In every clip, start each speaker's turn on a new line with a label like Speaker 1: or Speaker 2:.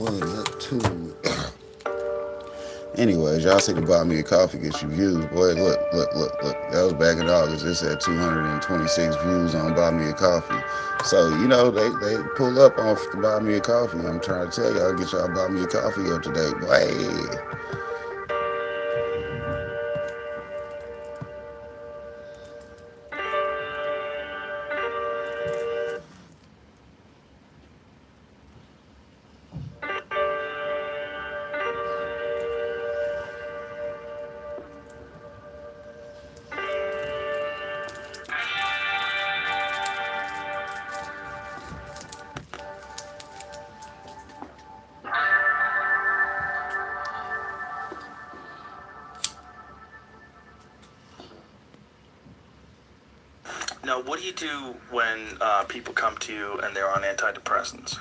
Speaker 1: one up two. Anyways, y'all see the buy me a coffee gets you views. Boy, look. That was back in August. This had 226 views on buy me a coffee. So, they pull up on buy me a coffee. I'm trying to tell y'all, get y'all buy me a coffee up to date. Boy.
Speaker 2: Now, what do you do when people come to you and they're on antidepressants?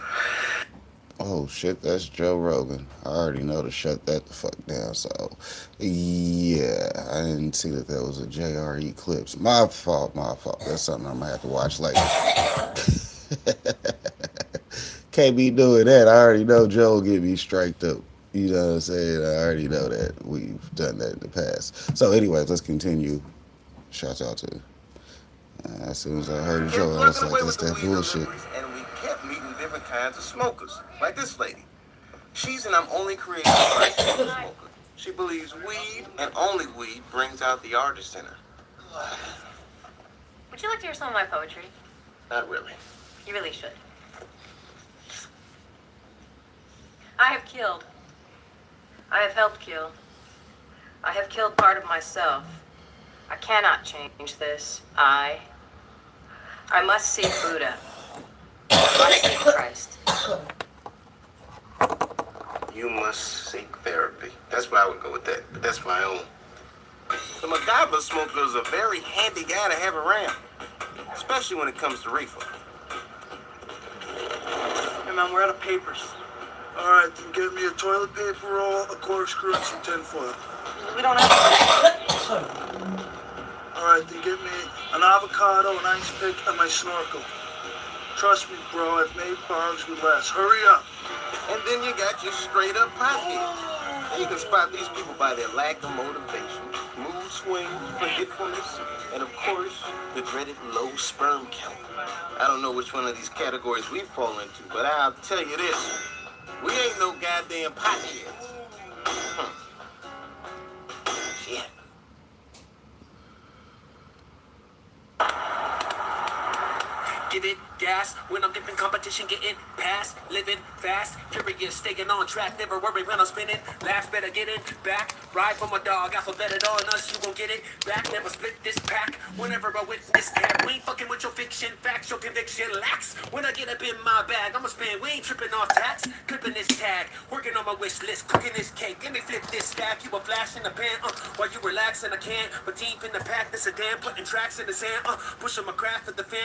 Speaker 1: Oh shit, that's Joe Rogan. I already know to shut that the fuck down. So, yeah, I didn't see that was a JRE clips. My fault. That's something I'm gonna have to watch later. Can't be doing that. I already know Joe will get me striked up. You know what I'm saying? I already know that. We've done that in the past. So, anyways, let's continue. Shout out to. As soon as I heard Joe, I was like, that's that bullshit.
Speaker 3: And we kept meeting different kinds of smokers, like this lady. She's an I'm only creating a smoker. She believes weed and only weed brings out the artist in her.
Speaker 4: Would you like to hear some of my poetry?
Speaker 3: Not really.
Speaker 4: You really should. I have killed. I have helped kill. I have killed part of myself. I cannot change this. I must seek Buddha. I must seek Christ.
Speaker 3: You must seek therapy. That's why I would go with that, but that's my own. The MacGyver smoker is a very handy guy to have around, especially when it comes to reefer.
Speaker 5: Hey man, we're out of papers. All right, then get me a toilet paper roll, a corkscrew, and some tinfoil.
Speaker 4: We don't have
Speaker 5: All right, then get me an avocado, an ice pick, and my snorkel. Trust me, bro, I've made bongs with less. Hurry up.
Speaker 3: And then you got your straight up potheads. You can spot these people by their lack of motivation, mood swings, forgetfulness, and of course, the dreaded low sperm count. I don't know which one of these categories we fall into, but I'll tell you this. We ain't no goddamn potheads. Shit.
Speaker 6: Give it gas when I'm dipping competition, getting past, living fast, curious, staying on track, never worry when I'm spinning. Last better get it back, ride for my dog, alphabeted on us, you gon' get it back, never split this pack. Whenever I witness cat, we ain't fucking with your fiction, facts, your conviction lacks. When I get up in my bag, I'ma spend, we ain't tripping off tax, clipping this tag, working on my wish list, cooking this cake, let me flip this stack, you a flash in the pan, while you relaxing, I can't, but team in the pack, this a damn, putting tracks in the sand, pushing my craft at the fan.